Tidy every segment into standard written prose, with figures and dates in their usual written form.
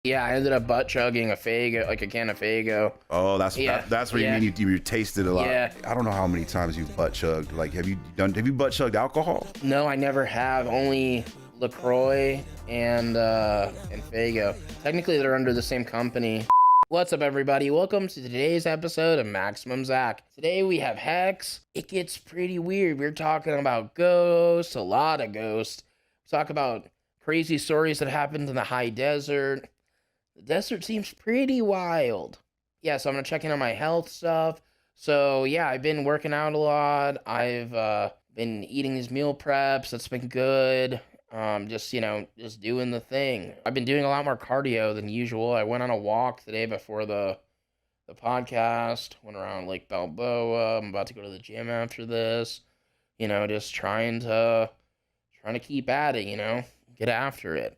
Yeah, I ended up butt chugging a Fago, like a can of Fago. Oh, that's Yeah, that's what yeah. you mean. You tasted a lot. Yeah. I don't know how many times you've butt chugged. Like, have you butt chugged alcohol? No, I never have. Only LaCroix and Fago. Technically, they're under the same company. What's up, everybody? Welcome to today's episode of Maximum Zack. Today we have HEXXX. It gets pretty weird. We're talking about ghosts, a lot of ghosts. We talk about crazy stories that happened in the high desert. The desert seems pretty wild. Yeah, so I'm gonna check in on my health stuff. So yeah, I've been working out a lot. I've been eating these meal preps. That's been good. Just doing the thing. I've been doing a lot more cardio than usual. I went on a walk the day before the podcast. Went around Lake Balboa. I'm about to go to the gym after this. Just trying to keep at it. Get after it.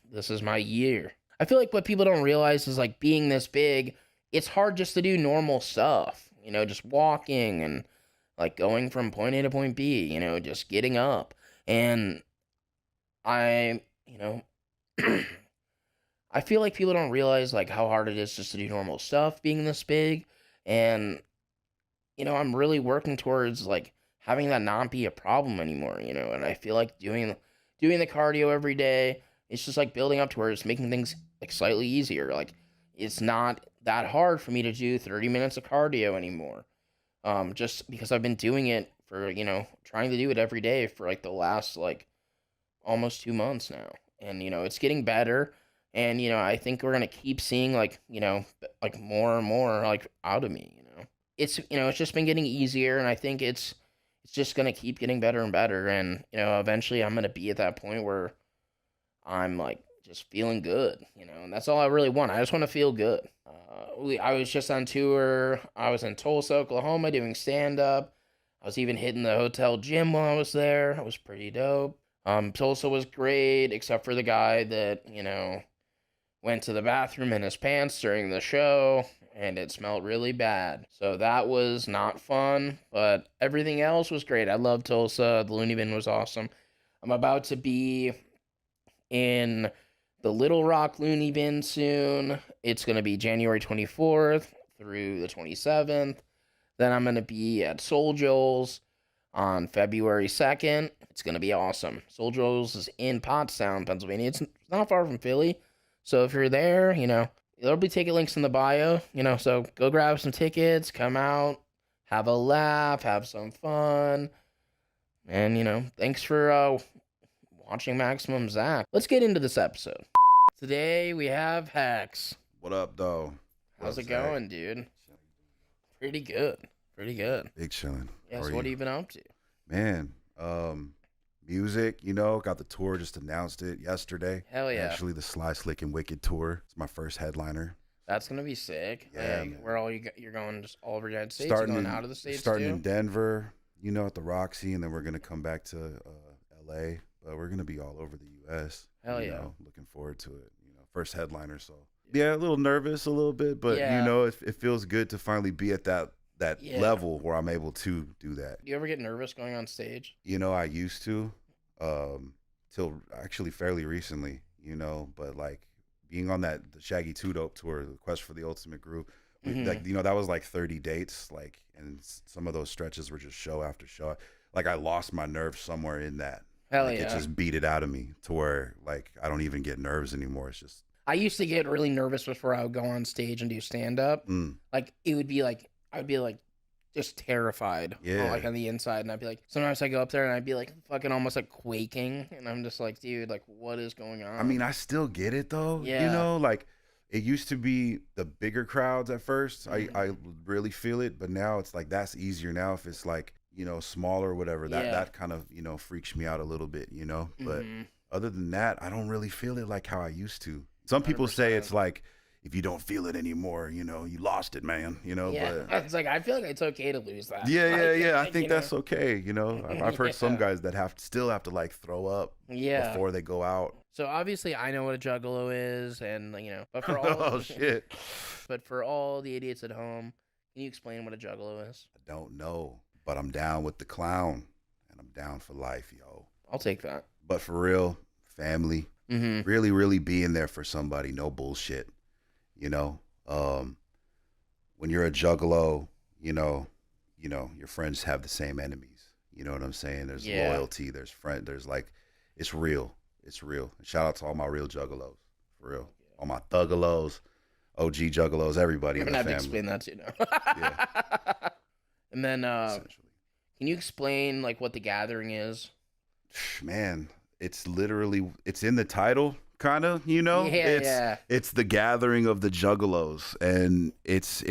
This is my year. I feel like what people don't realize is like being this big, it's hard just to do normal stuff. Just walking and like going from point A to point B. Just getting up. And I I feel like people don't realize like how hard it is just to do normal stuff being this big. And I'm really working towards like having that not be a problem anymore, and I feel like doing the cardio every day, it's just like building up to where it's making things like slightly easier. Like it's not that hard for me to do 30 minutes of cardio anymore. Just because I've been doing it for, trying to do it every day for like the last like almost 2 months now. And, it's getting better. And, I think we're going to keep seeing like, like more and more like out of me, It's, it's just been getting easier, and I think it's just going to keep getting better and better. And, eventually I'm going to be at that point where I'm like just feeling good, and that's all I really want. I just want to feel good. I was just on tour. I was in Tulsa, Oklahoma doing stand-up. I was even hitting the hotel gym while I was there. It was pretty dope. Tulsa was great, except for the guy that, went to the bathroom in his pants during the show, and it smelled really bad. So that was not fun, but everything else was great. I love Tulsa. The Looney Bin was awesome. I'm about to be in the Little Rock Looney Bin soon. It's going to be January 24th through the 27th. Then I'm going to be at Soul Joel's on February 2nd. It's going to be awesome. Soul Joel's is in Pottstown, Pennsylvania. It's not far from Philly. So if you're there, there'll be ticket links in the bio, so go grab some tickets, come out, have a laugh, have some fun. And, thanks for watching Maximum Zack. Let's get into this episode. Today we have HEXXX. What up, though? How's it going, dude? Pretty good. Big chilling. Yeah, so what have you been up to? Man, music, got the tour, just announced it yesterday. Hell yeah. Actually, the Sly, Slick, and Wicked tour. It's my first headliner. That's going to be sick. Yeah, hey, man. where you're going just all over the United States? Starting You're going out of the States Starting too? in Denver, at the Roxy, and then we're going to come back to L.A., but we're going to be all over the U.S. Hell yeah. Looking forward to it. First headliner, so. Yeah, a little nervous a little bit, but, Yeah. It feels good to finally be at that Yeah. level where I'm able to do that. Do you ever get nervous going on stage? I used to, till actually fairly recently, but like being on the Shaggy 2 Dope tour, the Quest for the Ultimate Groove, like, that was like 30 dates, like, and some of those stretches were just show after show. Like I lost my nerve somewhere in that. Hell like, yeah. It just beat it out of me to where like I don't even get nerves anymore. It's just. I used to get really nervous before I would go on stage and do stand-up. Like, it would be like, I would be like, just terrified. Yeah. Like on the inside, and I'd be like, sometimes I go up there and I'd be like fucking almost like quaking, and I'm just like, dude, like what is going on? I mean, I still get it though. Yeah. Like it used to be the bigger crowds at first. I really feel it, but now it's like that's easier now. If it's like, smaller or whatever, that kind of, freaks me out a little bit, But other than that, I don't really feel it like how I used to. Some people say it's like, if you don't feel it anymore, you lost it, man. Yeah, but it's like I feel like it's okay to lose that. yeah. Like, I think that's okay. I've heard some guys that still have to like throw up before they go out. So obviously I know what a juggalo is, and but for all Oh shit. But for all the idiots at home, can you explain what a juggalo is? I don't know, but I'm down with the clown, and I'm down for life, yo. I'll take that. But for real, family, Really, really being there for somebody. No bullshit. You know, when you're a juggalo, your friends have the same enemies. You know what I'm saying? There's loyalty. There's There's like, it's real. It's real. Shout out to all my real juggalos, for real. All my thuggalos, OG juggalos, everybody in the family. You're gonna have to explain that too now. Yeah. And then, can you explain like what the gathering is? Man, it's literally, it's in the title, kind of. It's the gathering of the juggalos, and it's.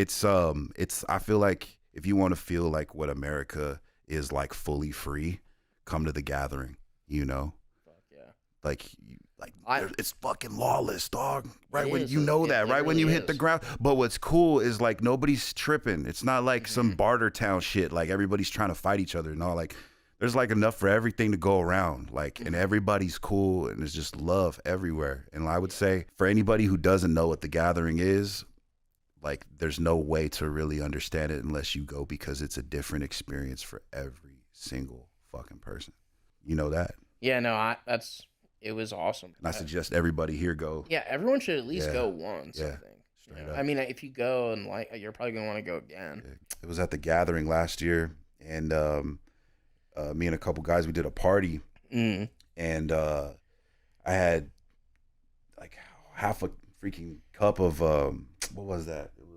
I feel like if you want to feel like what America is like, fully free, come to the gathering. Fuck yeah. It's fucking lawless, dog. Right when when you hit the ground. But what's cool is like nobody's tripping. It's not like some barter town shit. Like everybody's trying to fight each other and all. Like there's like enough for everything to go around. Like and everybody's cool and there's just love everywhere. And I would say for anybody who doesn't know what the gathering is, like there's no way to really understand it unless you go, because it's a different experience for every single fucking person. You know that? Yeah, no, it was awesome. And I suggest everybody here go. Yeah, everyone should at least go once, I think. Straight up. I mean, if you go and you're probably going to want to go again. Yeah. It was at the gathering last year, and me and a couple guys, we did a party, and I had like half a freaking cup of, what was that? It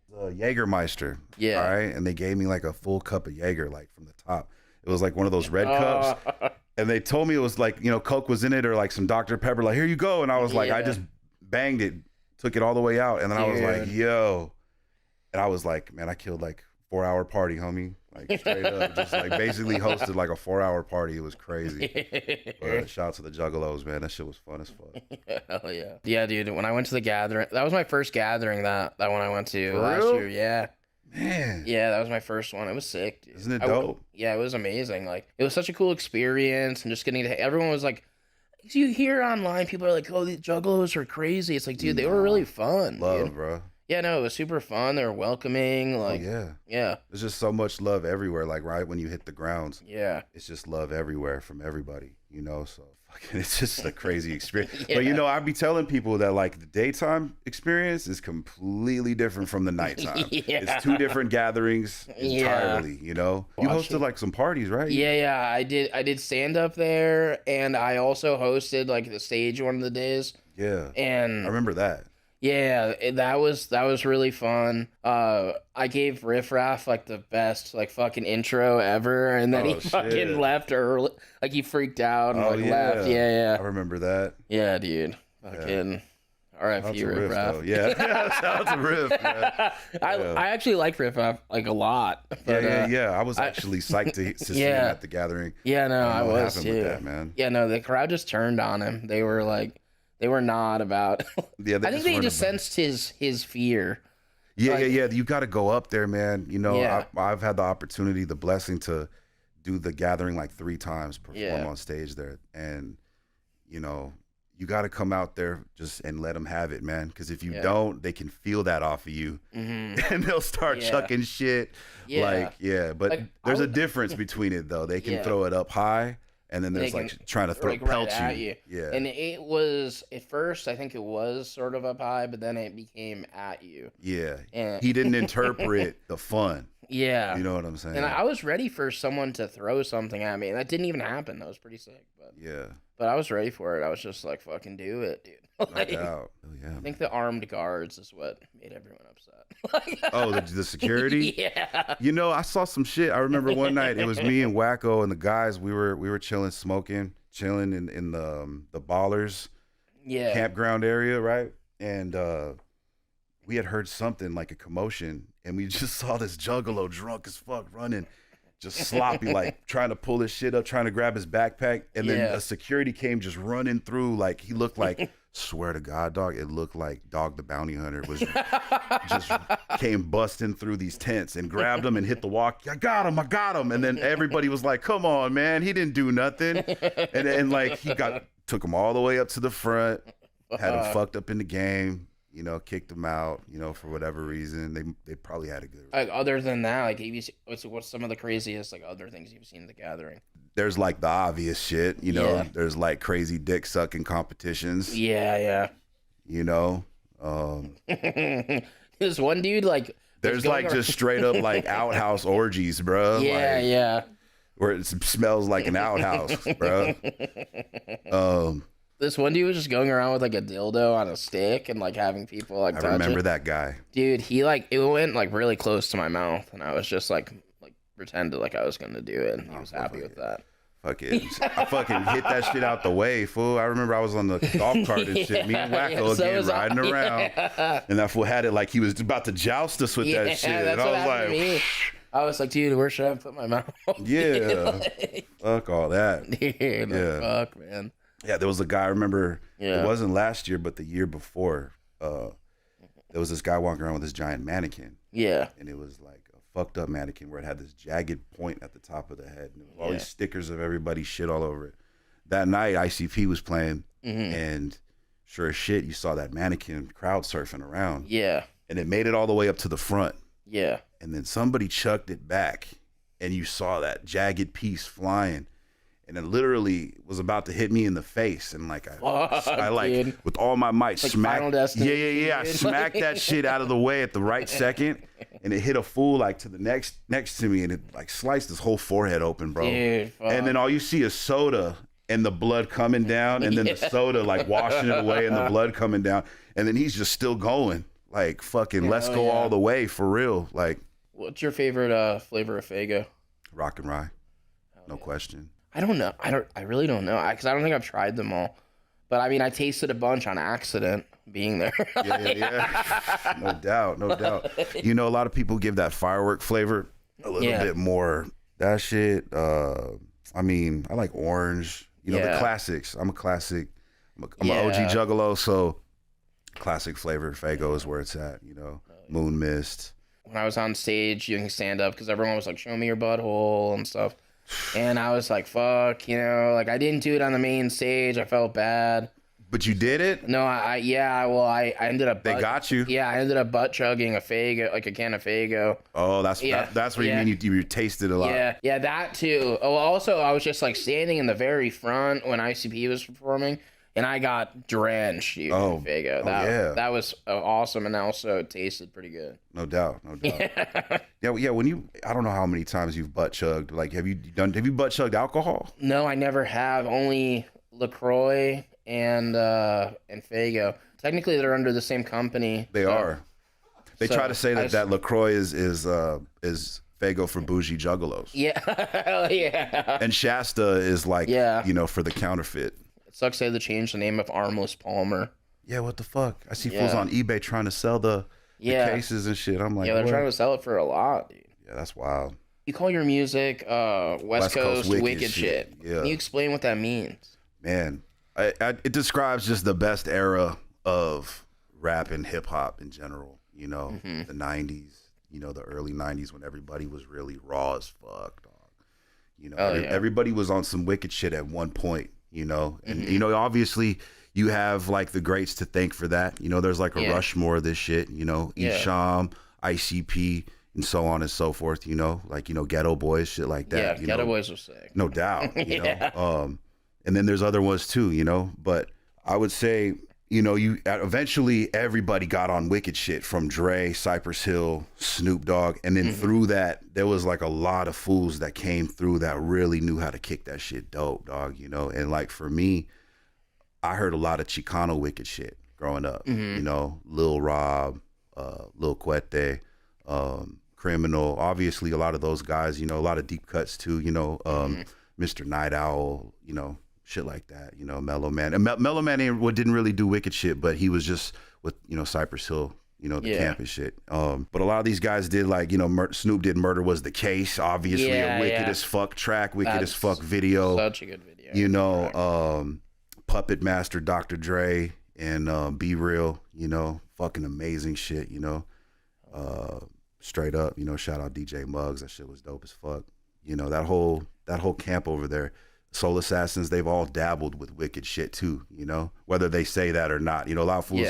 was a Jägermeister. Yeah. All right, and they gave me like a full cup of Jaeger, like from the top. It was like one of those red cups. And they told me it was like, Coke was in it or like some Dr. Pepper, like, here you go. And I was like, I just banged it, took it all the way out. And then I was like, yo. And I was like, man, I killed like 4-hour party, homie. Like straight up. Just like basically hosted like a 4-hour party. It was crazy. But shout out to the juggalos, man. That shit was fun as fuck. Hell yeah. Yeah, dude. When I went to the gathering, that was my first gathering that one I went to last year. Yeah. Man. Yeah, that was my first one. It was sick, dude. Isn't it dope? Yeah, it was amazing. Like, it was such a cool experience, and just getting to, everyone was like, you hear online, people are like, oh, these juggalos are crazy. It's like, dude, they were really fun. Love, bro. Yeah, no, it was super fun. They were welcoming. Like, yeah. There's just so much love everywhere. Like, right when you hit the grounds. Yeah. It's just love everywhere from everybody, so fucking, it's just a crazy experience. But, I'd be telling people that, like, the daytime experience is completely different from the nighttime. It's two different gatherings entirely, You hosted, like, some parties, right? Yeah, I did stand up there, and I also hosted, like, the stage one of the days. Yeah. And I remember that. Yeah, that was really fun. I gave Riff Raff like the best like fucking intro ever, and then he fucking left early. Like he freaked out and left. Yeah. I remember that. Yeah, dude. Fucking R.I.P. Riff Raff. Yeah. Shout out to Riff. I actually like Riff Raff like a lot. But, yeah. I was actually psyched to see him at the gathering. Yeah, no, I was too. With that, man. Yeah, no, the crowd just turned on him. They were like. They were not about. I think they just sensed his fear. Yeah. You got to go up there, man. I've had the opportunity, the blessing to do the gathering like 3 times, perform on stage there, and you got to come out there and let them have it, man. Because if you don't, they can feel that off of you, and they'll start chucking shit. But there's a difference between it though. They can throw it up high. And then there's like trying to pelt right you. Yeah. And it was, at first, I think it was sort of up high, but then it became at you. Yeah. And he didn't interpret the fun. Yeah. You know what I'm saying? And I was ready for someone to throw something at me. And that didn't even happen. That was pretty sick. But yeah. But I was ready for it. I was just like, fucking do it, dude. Like, no doubt. Oh, yeah, I think the armed guards is what made everyone upset. Oh, the security? Yeah. I saw some shit. I remember one night it was me and Wacko and the guys. We were chilling, smoking, chilling in the Ballers campground area, right? And we had heard something like a commotion, and we just saw this juggalo drunk as fuck running, just sloppy, like trying to pull his shit up, trying to grab his backpack, and then a security came just running through. Like he looked like. Swear to God, dog, it looked like Dog the Bounty Hunter was just came busting through these tents and grabbed him and hit the walk. I got him. And then everybody was like, come on, man, he didn't do nothing. And like took him all the way up to the front, had him fucked up in the game, kicked him out, for whatever reason. They probably had a good reason. Like other than that, like what's some of the craziest like other things you've seen at the gathering? there's like the obvious shit, you know. Yeah. There's like crazy dick sucking competitions. Yeah. You know. This one dude like there's like just straight up like outhouse orgies, bro. Yeah, like, yeah. Where it smells like an outhouse, bro. This one dude was just going around with like a dildo on a stick and like having people like touch remember it. that guy. Dude, he like it went like really close to my mouth, and I was just like pretended like I was gonna do it, and he was happy with that. Fuck it. I fucking hit that shit out the way, fool. I remember I was on the golf cart and shit. Me and Wacko again riding around. And that fool had it like he was about to joust us with that shit. That's and what I was happened to me. I was like, dude, where should I put my mouth? Yeah. Fuck all that. Dude, fuck, man. Yeah, there was a guy, I remember, it wasn't last year, but the year before, there was this guy walking around with this giant mannequin. Yeah. And it was like a fucked up mannequin where it had this jagged point at the top of the head. And there was all these stickers of everybody's shit all over it. That night, ICP was playing, and sure as shit, you saw that mannequin crowd surfing around. Yeah. And it made it all the way up to the front. Yeah. And then somebody chucked it back, and you saw that jagged piece flying. And it literally was about to hit me in the face, and like I like dude. with all my might like smacked. Yeah. I smacked that shit out of the way at the right second, and it hit a fool like to the next to me, and it like sliced his whole forehead open, bro. Dude, and then all you see is soda and the blood coming down, and then the soda like washing it away, and the blood coming down, and then he's just still going like fucking let's go all the way for real. Like, what's your favorite flavor of Faygo? Rock and rye, no question. I don't know. I really don't know. Because I don't think I've tried them all. But I mean, I tasted a bunch on accident being there. Yeah. No doubt. You know, a lot of people give that firework flavor a little bit more. That shit. I mean, I like orange. You know, the classics. I'm a classic. I'm an OG Juggalo, so classic flavor Faygo is where it's at. You know, Moon Mist. When I was on stage doing stand up, because everyone was like, "Show me your butthole" and stuff. And I was like, fuck, you know, like I didn't do it on the main stage. I felt bad. But you did it? No, I ended up. They got you? Yeah, I ended up butt chugging a Faygo, like a can of Faygo. Oh, that's what you mean you tasted a lot. Yeah, that too. Oh, also, I was just like standing in the very front when ICP was performing, and I got drenched in Faygo. That was awesome, and also it tasted pretty good. No doubt. Yeah. When you, I don't know how many times you've butt chugged. Like, have you butt chugged alcohol? No, I never have. Only LaCroix and Faygo. Technically, they're under the same company. They are. They try to say that LaCroix is Faygo for bougie juggalos. Yeah, yeah. And Shasta is like, you know, for the counterfeit. It sucks they had to change the name of Armless Palmer. Yeah, what the fuck? I see fools on eBay trying to sell the cases and shit. I'm like, they're trying to sell it for a lot, dude. Yeah, that's wild. You call your music West Coast wicked shit. Yeah. Can you explain what that means? Man, it describes just the best era of rap and hip hop in general. You know, the 90s, you know, the early 90s when everybody was really raw as fuck, dog. You know, everybody was on some wicked shit at one point, you know. And, you know, obviously you have like the greats to thank for that. You know, there's like a Rushmore of this shit, you know, Esham, ICP, and so on and so forth, you know, like, you know, Ghetto Boys, shit like that. Yeah, Ghetto Boys was sick. No doubt, you know. And then there's other ones too, you know. But I would say, you know, eventually everybody got on wicked shit from Dre, Cypress Hill, Snoop Dogg. And then through that, there was like a lot of fools that came through that really knew how to kick that shit dope, dog, you know. And like for me, I heard a lot of Chicano wicked shit growing up, you know, Lil Rob, Lil Cuete, Criminal, obviously a lot of those guys, you know, a lot of deep cuts too, you know, Mr. Night Owl, you know, shit like that, you know, Mellow Man. And Mellow Man didn't really do wicked shit, but he was just with, you know, Cypress Hill, you know, the campus shit. But a lot of these guys did like, you know, Snoop did Murder Was the Case, obviously a wicked as fuck track, wicked as fuck video. Such a good video. You know, Puppet Master, Dr. Dre, and Be Real, you know, fucking amazing shit, you know. Straight up, you know, shout out DJ Muggs, that shit was dope as fuck. You know, that whole camp over there, Soul Assassins, they've all dabbled with wicked shit too, you know, whether they say that or not. You know, a lot of fools,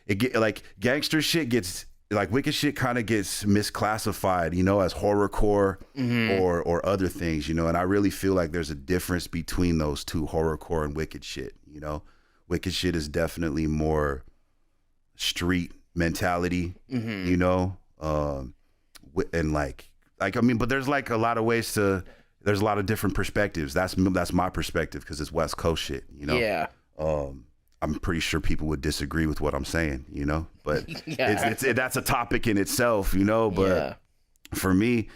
it get like gangster shit gets like Wicked shit kind of gets misclassified, you know, as horrorcore or other things, you know, and I really feel like there's a difference between those two, horrorcore and Wicked shit, you know. Wicked shit is definitely more street mentality, you know, and like I mean, but there's like a lot of ways to, there's a lot of different perspectives. That's my perspective because it's West Coast shit, you know. Yeah. I'm pretty sure people would disagree with what I'm saying, you know, but that's a topic in itself, you know, but for me,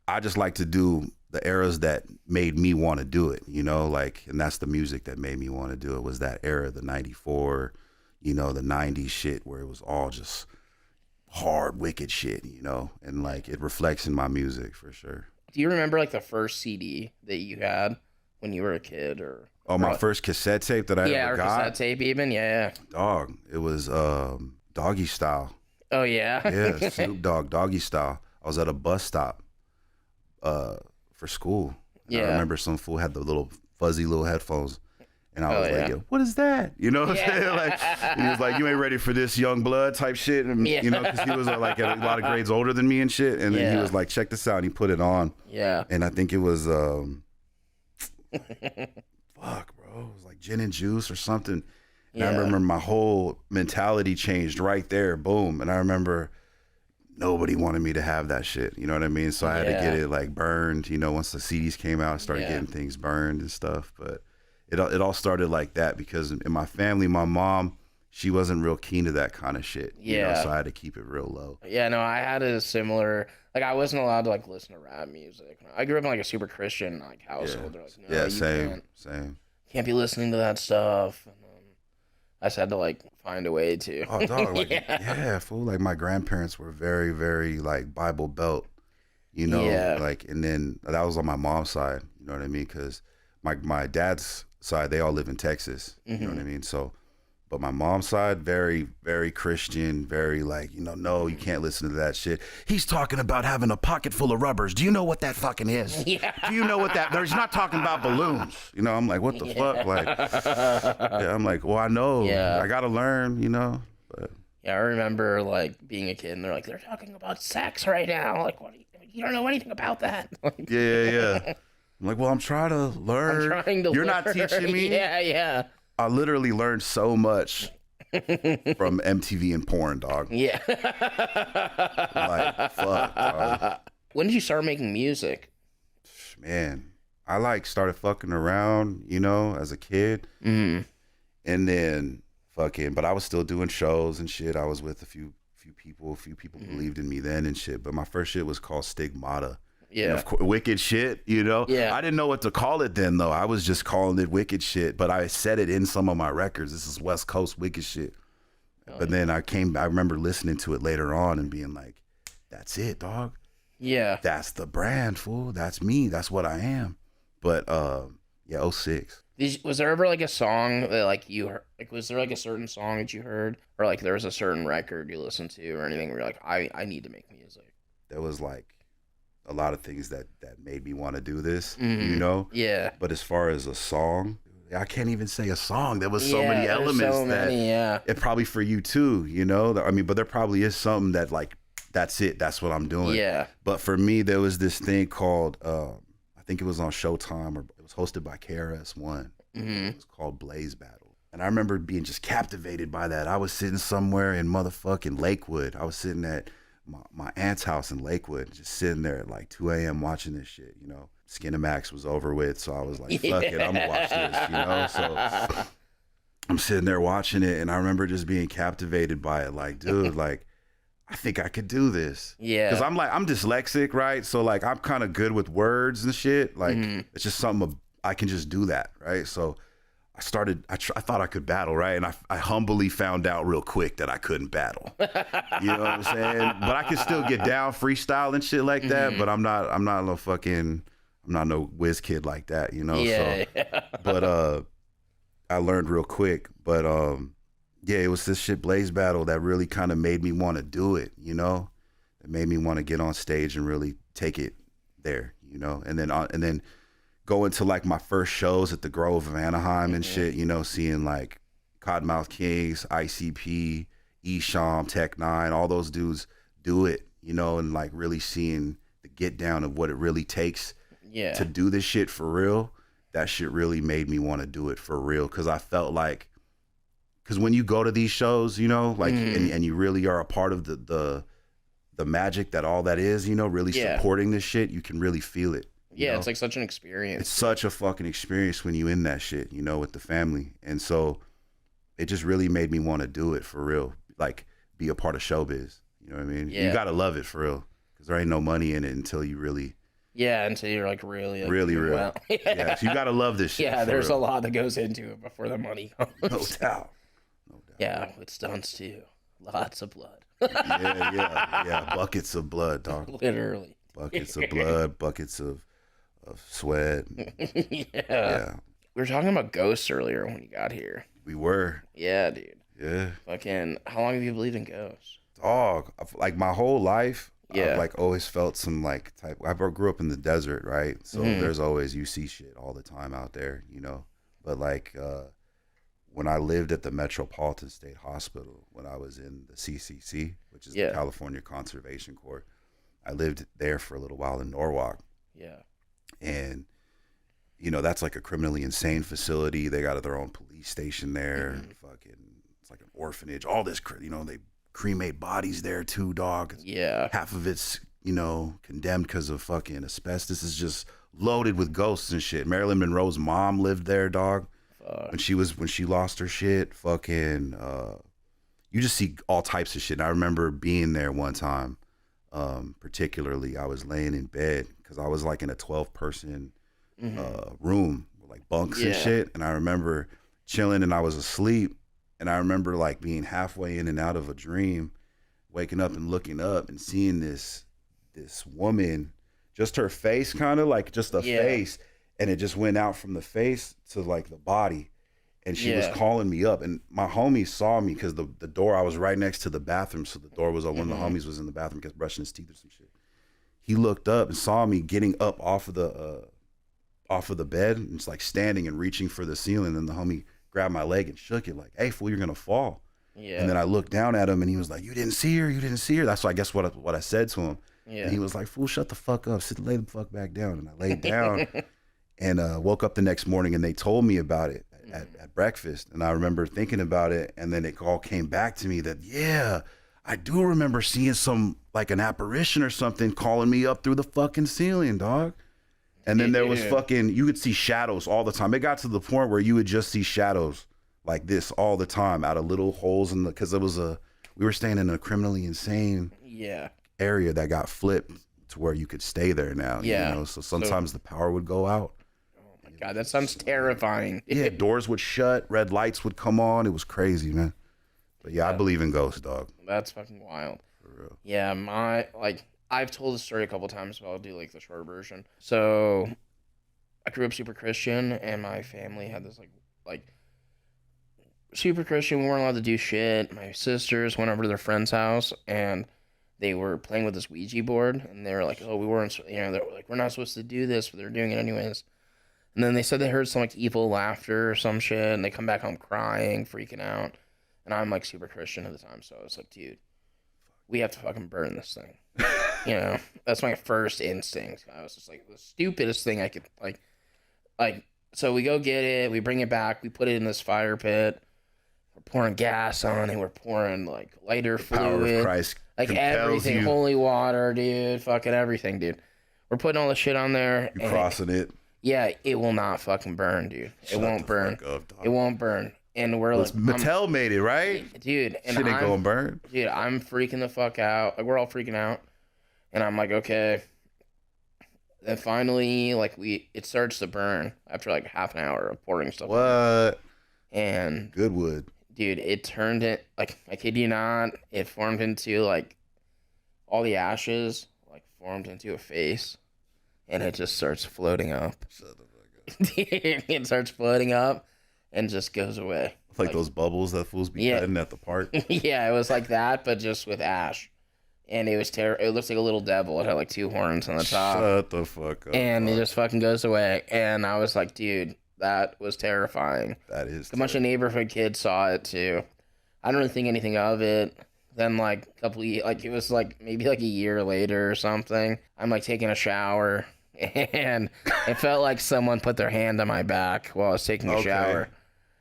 I just like to do the eras that made me want to do it, you know, like, and that's the music that made me want to do it, was that era, the 94, you know, the 90s shit where it was all just hard, wicked shit, you know, and like it reflects in my music for sure. Do you remember like the first CD that you had when you were a kid, or? Oh, my first cassette tape that I ever got? Yeah, cassette tape even, yeah. Dog, it was Doggy Style. Oh, yeah? Yeah, Snoop Dogg, Doggy Style. I was at a bus stop for school. Yeah. I remember some fool had the little fuzzy little headphones. And I was like, yo, what is that? You know what I'm saying? Like, he was like, you ain't ready for this young blood type shit. And, you know, because he was like a lot of grades older than me and shit. And then he was like, check this out. And he put it on. Yeah. And I think it was... fuck, bro. It was like gin and juice or something. And I remember my whole mentality changed right there. Boom. And I remember nobody wanted me to have that shit. You know what I mean? So I had to get it like burned. You know, once the CDs came out, I started getting things burned and stuff. But it all started like that because in my family, my mom, she wasn't real keen to that kind of shit. You know, so I had to keep it real low. Yeah, no, I had a similar... Like, I wasn't allowed to, like, listen to rap music. I grew up in, like, a super Christian, like, household. They're like, no, same. Can't be listening to that stuff. And I just had to, like, find a way to. Oh, dog, like, fool. Like, my grandparents were very, very, like, Bible Belt, you know? Like, and then that was on my mom's side, you know what I mean? Because my dad's side, they all live in Texas, you know what I mean? So... But my mom's side, very, very Christian, very like, you know, no, you can't listen to that shit. He's talking about having a pocket full of rubbers. Do you know what that fucking is? Yeah. Do you know what that, he's not talking about balloons. You know, I'm like, what the fuck? Like, I'm like, well, I know. I got to learn, you know. But. Yeah, I remember like being a kid and they're like, they're talking about sex right now. Like, what? You don't know anything about that. Like, yeah. I'm like, well, I'm trying to learn. I'm trying to You're learn. Not teaching me? Yeah. I literally learned so much from MTV and porn, dog. Yeah. Like, fuck, dog. When did you start making music? Man, I like started fucking around, you know, as a kid. And then fucking, but I was still doing shows and shit. I was with a few people believed in me then and shit. But my first shit was called Stigmata. Yeah. And of course, wicked shit, you know? Yeah. I didn't know what to call it then, though. I was just calling it wicked shit, but I said it in some of my records. This is West Coast wicked shit. But then I remember listening to it later on and being like, that's it, dog. Yeah. That's the brand, fool. That's me. That's what I am. But, 06. Was there ever like a song that like you heard, like was there like a certain song that you heard or like there was a certain record you listened to or anything where you're like, I need to make music? There was like a lot of things that made me want to do this, you know? Yeah. But as far as a song, I can't even say a song. There was so many elements it probably for you too, you know? I mean, but there probably is something that like, that's it. That's what I'm doing. Yeah. But for me, there was this thing called, I think it was on Showtime or it was hosted by KRS-One. It was called Blaze Battle. And I remember being just captivated by that. I was sitting somewhere in motherfucking Lakewood. I was sitting at my aunt's house in Lakewood, just sitting there at like 2 a.m. watching this shit, you know. Skinamax was over with, so I was like, fuck it, I'm gonna watch this, you know. So I'm sitting there watching it, and I remember just being captivated by it. Like, dude, like, I think I could do this. Yeah. Because I'm dyslexic, right? So like I'm kind of good with words and shit. Like it's just something I can just do that, right? So I thought I could battle, right? And I humbly found out real quick that I couldn't battle. You know what I'm saying? But I can still get down freestyle and shit like that, but I'm not no whiz kid like that, you know? Yeah. So, but I learned real quick. But it was this shit Blaze Battle that really kind of made me want to do it, you know? It made me want to get on stage and really take it there, you know? And then go into like my first shows at the Grove of Anaheim and shit, you know, seeing like Cottonmouth Kings, ICP, Esham, Tech Nine, all those dudes do it, you know, and like really seeing the get down of what it really takes to do this shit for real. That shit really made me want to do it for real. Cause I felt like, cause when you go to these shows, you know, like, and you really are a part of the magic that all that is, you know, really supporting this shit, you can really feel it. Yeah, it's like such an experience. It's such a fucking experience when you in that shit, you know, with the family. And so it just really made me want to do it for real. Like, be a part of showbiz. You know what I mean? Yeah. You got to love it for real. Because there ain't no money in it until you really... Yeah, until you're like really real. Well. Yeah, so you got to love this shit. Yeah, there's a lot that goes into it before the money comes. No doubt. Yeah, with stunts too. Lots of blood. Yeah. Buckets of blood, dog. Literally. Buckets of blood, buckets of sweat. Yeah. We were talking about ghosts earlier when you got here. We were. Yeah, dude. Yeah. Fucking, how long have you believed in ghosts? Dog, like my whole life, I've like always felt some like type. I grew up in the desert, right? So there's always, you see shit all the time out there, you know. But like when I lived at the Metropolitan State Hospital, when I was in the CCC, which is the California Conservation Corps, I lived there for a little while in Norwalk. Yeah. And you know, that's like a criminally insane facility. They got their own police station there. Fucking, it's like an orphanage. All this, you know, they cremate bodies there too, dog. Yeah. Half of it's, you know, condemned because of fucking asbestos. Is just loaded with ghosts and shit. Marilyn Monroe's mom lived there, dog. When she lost her shit, fucking, you just see all types of shit. And I remember being there one time, particularly, I was laying in bed because I was like in a 12-person room with like bunks and shit. And I remember chilling and I was asleep. And I remember like being halfway in and out of a dream, waking up and looking up and seeing this woman, just her face, kind of like just a face. And it just went out from the face to like the body. And she was calling me up. And my homie saw me because the door, I was right next to the bathroom. So the door was open. One of the homies was in the bathroom because brushing his teeth or some shit. He looked up and saw me getting up off of the bed and just like standing and reaching for the ceiling. And the homie grabbed my leg and shook it like, "Hey, fool, you're gonna fall." Yeah. And then I looked down at him and he was like, "You didn't see her. You didn't see her." That's what I guess what I said to him. Yeah. And he was like, "Fool, shut the fuck up. Lay the fuck back down." And I laid down and woke up the next morning and they told me about it at breakfast. And I remember thinking about it, and then it all came back to me that, yeah, I do remember seeing some, like an apparition or something calling me up through the fucking ceiling, dog. And then there was fucking, you would see shadows all the time. It got to the point where you would just see shadows like this all the time out of little holes in the, because we were staying in a criminally insane area that got flipped to where you could stay there now. You know? So sometimes the power would go out. Oh my God, that sounds terrifying. Yeah, doors would shut, red lights would come on. It was crazy, man. But yeah, I believe in ghosts, dog. That's fucking wild. For real. Yeah, I've told this story a couple times, but I'll do like the short version. So I grew up super Christian, and my family had this like super Christian. We weren't allowed to do shit. My sisters went over to their friend's house, and they were playing with this Ouija board, and they were like, "Oh, we weren't, you know, they were like, we're not supposed to do this, but they're doing it anyways." And then they said they heard some like evil laughter or some shit, and they come back home crying, freaking out. And I'm like super Christian at the time, so I was like, dude, we have to fucking burn this thing. You know, that's my first instinct. I was just like, the stupidest thing I could like. So we go get it, we bring it back, we put it in this fire pit. We're pouring gas on it. We're pouring like lighter fluid. Power of Christ, like everything, holy water, dude, fucking everything, dude. We're putting all the shit on there. You crossing it? Yeah, it will not fucking burn, dude. It won't burn. It won't burn. And we're like, Mattel made it, right? Dude, and shit ain't gonna burn. Dude, I'm freaking the fuck out. Like, we're all freaking out. And I'm like, okay. Then finally, like, it starts to burn after like half an hour of pouring stuff. What? And good wood. Dude, it turned it, like, I kid you not, it formed into like all the ashes, like, formed into a face. And it just starts floating up. Shut the fuck up. It starts floating up. And just goes away. Like those bubbles that fools be petting at the park? Yeah, it was like that, but just with ash. And it was terrible. It looks like a little devil. It had like 2 horns on the top. Shut the fuck up. And it just fucking goes away. And I was like, dude, that was terrifying. That is a bunch of neighborhood kids saw it too. I don't really think anything of it. then like a couple of, like it was like maybe like a year later or something, I'm like taking a shower and it felt like someone put their hand on my back while I was taking a shower.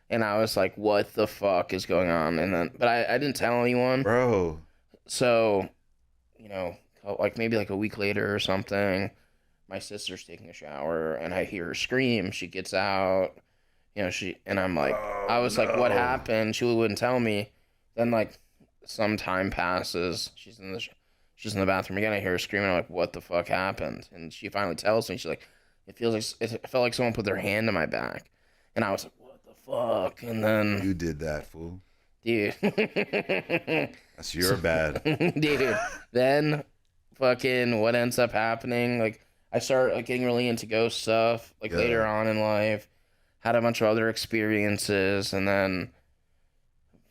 And I was like, what the fuck is going on? And then, but I didn't tell anyone. Bro. So, you know, like maybe like a week later or something, my sister's taking a shower and I hear her scream. She gets out, you know, and I'm like, I was like, what happened? She wouldn't tell me. Then like some time passes. She's in the bathroom again. I hear her screaming. I'm like, what the fuck happened? And she finally tells me. She's like, it felt like someone put their hand on my back. And I was like, what the fuck? And then you did that, fool. Dude. That's your bad. Dude. Then fucking what ends up happening, like I start like getting really into ghost stuff like later on in life, had a bunch of other experiences, and then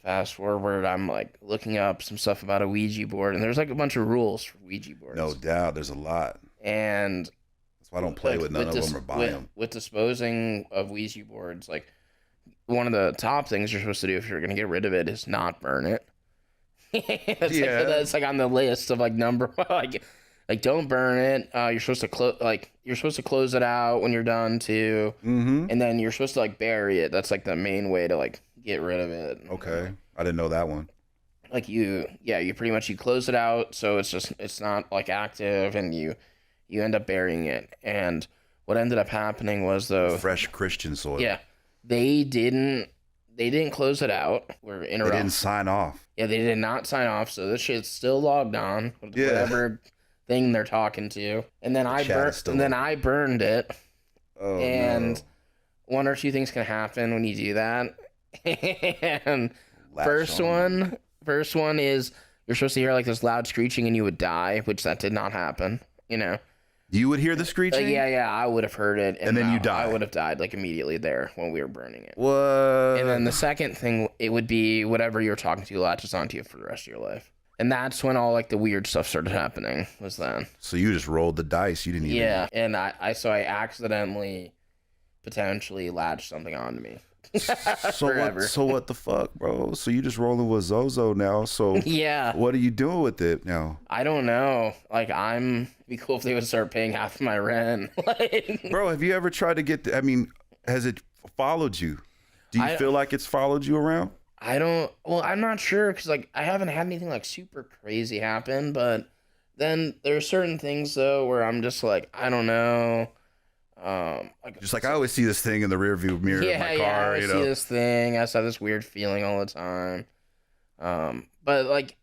fast forward, I'm like looking up some stuff about a Ouija board, and there's like a bunch of rules for Ouija boards. No doubt, there's a lot. And that's why I don't play with none of them or buy them. With disposing of Ouija boards, like one of the top things you're supposed to do if you're gonna get rid of it is not burn it. That's like on the list of like number like don't burn it. You're supposed to close it out when you're done too, and then you're supposed to like bury it. That's like the main way to like get rid of it. Okay, I didn't know that one. Like you pretty much you close it out so it's not like active, and you end up burying it. And what ended up happening was though fresh Christian soil. Yeah, they didn't close it out. They didn't sign off. Yeah, they did not sign off. So this shit's still logged on. Whatever thing they're talking to. And then I burned it. Oh, and one or two things can happen when you do that. And first one is you're supposed to hear like this loud screeching and you would die, which that did not happen. You know. You would hear the screeching? Yeah, I would have heard it. And then you die. I would have died like immediately there when we were burning it. What? And then the second thing, it would be whatever you're talking to latches onto you for the rest of your life. And that's when all like the weird stuff started happening, was then. So you just rolled the dice. You didn't even. Yeah, and I accidentally potentially latched something onto me. So what the fuck, bro? So you just rolling with Zozo now. So yeah, what are you doing with it now? I don't know. Like it'd be cool if they would start paying half of my rent. Bro, have you ever tried to get? Has it followed you? Do you feel like it's followed you around? Well, I'm not sure because like I haven't had anything like super crazy happen, but then there's certain things though where I'm just like I don't know. I always see this thing in the rearview mirror of my car. I see this thing. I just have this weird feeling all the time. But like,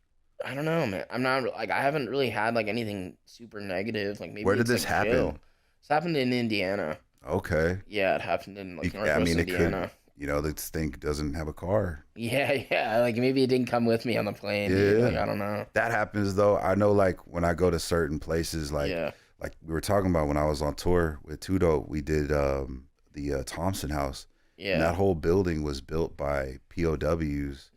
I don't know, man. I'm not like I haven't really had like anything super negative. Like maybe where did this happen? Chill. This happened in Indiana. Okay. Yeah, it happened in like Northwest Indiana. This thing doesn't have a car. Yeah. Like maybe it didn't come with me on the plane. Yeah. Like, I don't know. That happens though. I know like when I go to certain places, like we were talking about when I was on tour with Tudo, we did the Thompson House. Yeah. And that whole building was built by POWs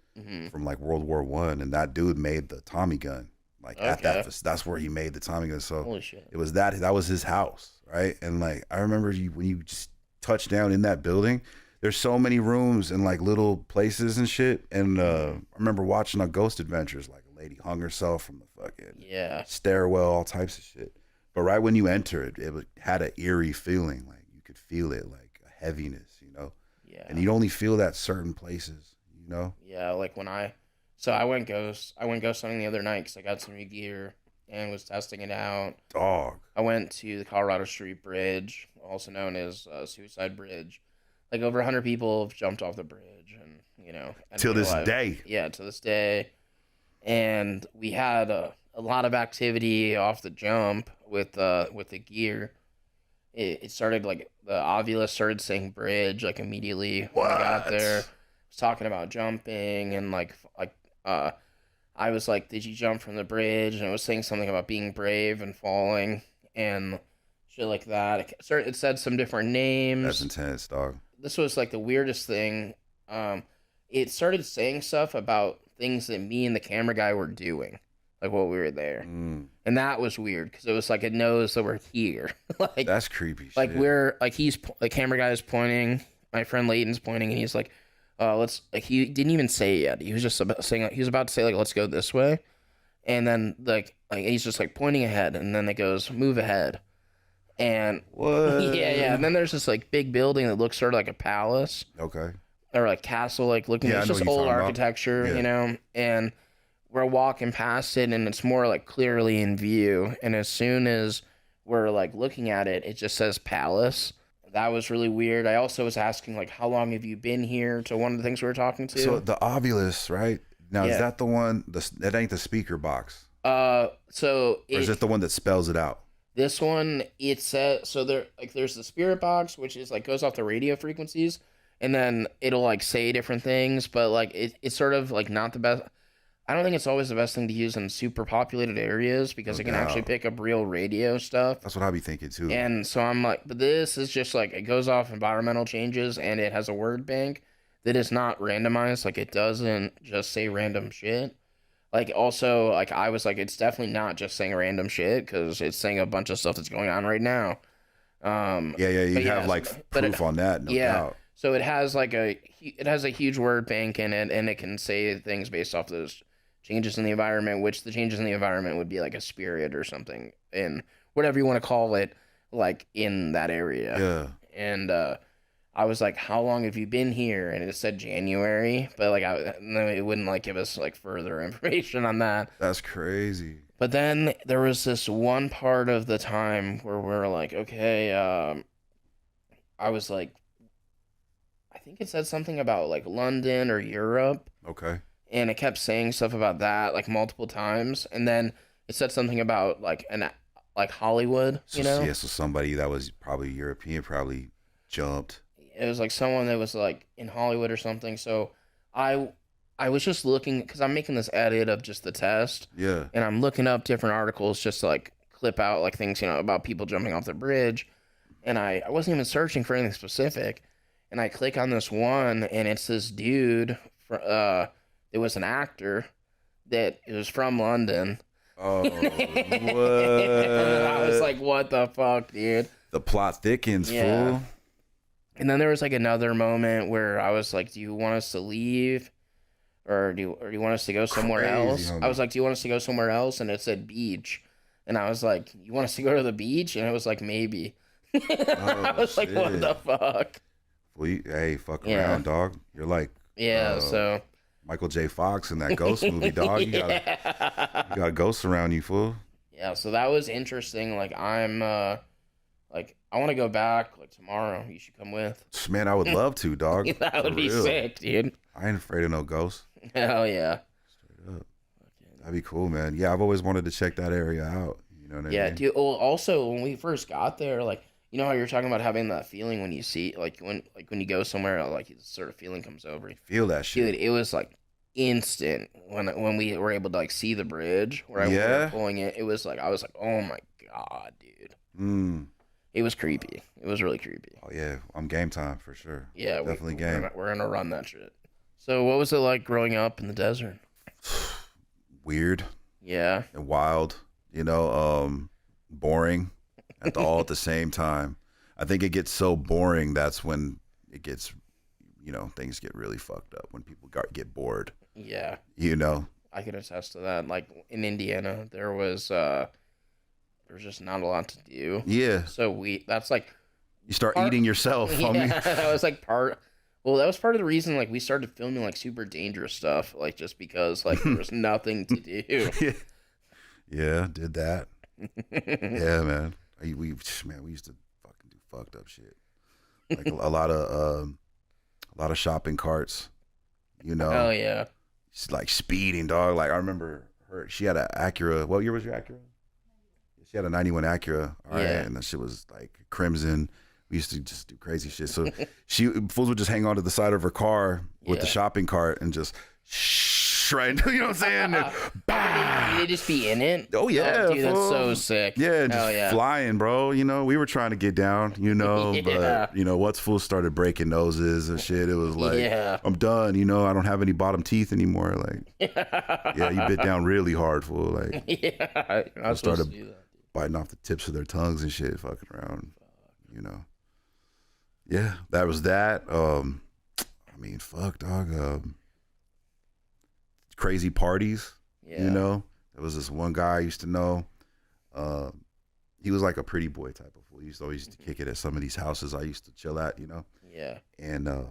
from like World War I, and that dude made the Tommy gun. Like that's where he made the Tommy gun. So holy shit. It was that was his house, right? And like I remember when you just touched down in that building, there's so many rooms and like little places and shit. And I remember watching on Ghost Adventures, like a lady hung herself from the fucking stairwell, all types of shit. But right when you enter it, it had an eerie feeling. Like you could feel it, like a heaviness, Yeah. And you'd only feel that certain places, Yeah, like when I went ghost hunting the other night because I got some new gear and was testing it out. Dog. I went to the Colorado Street Bridge, also known as Suicide Bridge. Like over 100 people have jumped off the bridge, and till this day. Yeah, to this day. And we had a lot of activity off the jump with the gear. It started like the Ovulus started saying bridge like immediately when I got there. I was talking about jumping and I was like, did you jump from the bridge? And it was saying something about being brave and falling and shit like that. It said some different names. That's intense, dog. This was like the weirdest thing. It started saying stuff about things that me and the camera guy were doing, like while we were there. And that was weird because it was like it knows that we're here. Like that's creepy. Like shit. we're like the camera guy is pointing, my friend Layton's pointing, and he's like, let's like he didn't even say it yet. He was just about saying like, he was about to say like let's go this way, and then like he's just like pointing ahead, and then it goes move ahead, and yeah, and What? then there's this like big building that looks sort of like a palace Okay. or like castle like looking. Yeah, I It's know just what you're old talking about. architecture, Yeah. you know, and we're walking past it, and it's more like clearly in view. And as soon as we're like looking at it, it just says palace. That was really weird. I also was asking like, how long have you been here? To one of the things we were talking So to. the obelisk, right? Now, is Yeah. that the one? That ain't the speaker box, So or is it the one that spells it out? this one it says so there like there's the spirit box which is like goes off the radio frequencies, and then it'll like say different things, but like it's sort of like not the best. I don't think it's always the best thing to use in super populated areas because No it can actually doubt. pick up real radio stuff. That's what I be thinking too. And so I'm like, but this is just like it goes off environmental changes and it has a word bank that is not randomized. Like it doesn't just say random shit. Like also like I was like it's definitely not just saying random shit because it's saying a bunch of stuff that's going on right now. Yeah, yeah, you But have yeah, like but proof on that, no yeah. doubt. So it has a huge word bank in it, and it can say things based off those changes in the environment, which the changes in the environment would be like a spirit or something, in whatever you want to call it, like in that area. Yeah, And I was like, "How long have you been here?" And it said January, but like no, it wouldn't like give us like further information on that. that's crazy. But then there was this one part of the time where we're like, okay, I was like, I think it said something about like London or Europe, Okay. and it kept saying stuff about that like multiple times, and then it said something about like Hollywood, So yeah, so somebody that was probably European probably jumped. It was like someone that was like in Hollywood or something. So I I was just looking because I'm making this edit of just the test, Yeah. and I'm looking up different articles just to like clip out like things about people jumping off the bridge, and I wasn't even searching for anything specific, and I click on this one, and it's this dude it was an actor that it was from London. Oh, I was what? like, what the fuck, dude? The plot thickens, Yeah. fool. And then there was like another moment where I was like, do you want us to leave? Or do you want us to go somewhere Crazy, else? homie. I was like, do you want us to go somewhere else? And it said beach. And I was like, you want us to go to the beach? And it was like, maybe. I was like, what shit. the fuck? Well, hey, fuck Yeah. around, dog. You're like Yeah, so. Michael J. Fox in that Ghost movie, dog. You got Yeah. you got ghosts around you, fool. Yeah, so that was interesting. Like, like, I want to go back, like, tomorrow. You should come with. Man, I would love to, dog. That would For be real. sick, dude. I ain't afraid of no ghosts. Hell yeah. Straight up. That'd be cool, man. Yeah, I've always wanted to check that area out. You know what I Yeah, mean? dude. Well, also when we first got there, like you know how you're talking about having that feeling when you see, like when you go somewhere, like this sort of feeling comes over you. Feel that shit. Dude, it was like instant when we were able to like see the bridge where we Yeah? were pulling it. It was like I was like, oh my god, dude. Mm. It was creepy. It was really creepy. Oh yeah, I'm game time for sure. Yeah, Definitely we're game. gonna run that shit. So, what was it like growing up in the desert? Weird Yeah, and wild, boring all at the same time. I think it gets so boring that's when it gets, things get really fucked up when people get bored. yeah. You know? I could attest to that. Like in Indiana, there was just not a lot to do. Yeah. So that's like You start part, eating yourself. yeah, Homie. that was like part. Well, that was part of the reason like we started filming like super dangerous stuff, like just because like there was nothing to do. Yeah, did that. Yeah, man. We used to fucking do fucked up shit. Like a lot of shopping carts. Oh yeah, It's like speeding, dog. Like I remember she had an Acura. What year was your Acura? She had a 91 Acura. All right, Yeah. and that shit was like crimson. We used to just do crazy shit. So fools would just hang on to the side of her car with the Yeah. shopping cart and just right, you know what I'm saying? And, bah! Did they just be in it? Oh yeah, dude, that's fool. so sick. Yeah, and Hell just yeah. flying, bro. We were trying to get down, Yeah. but what's fools started breaking noses and shit. It was like, Yeah. I'm done. I don't have any bottom teeth anymore. Like, yeah, you bit down really hard, fool. Like, Yeah, you're not supposed started to do that. biting off the tips of their tongues and shit, fucking around. Yeah, that was that. mean, fuck, dog. Crazy parties. Yeah. You know, there was this one guy I used to know. He was like a pretty boy type of fool. He used to always kick it at some of these houses I used to chill at, you know? Yeah. And it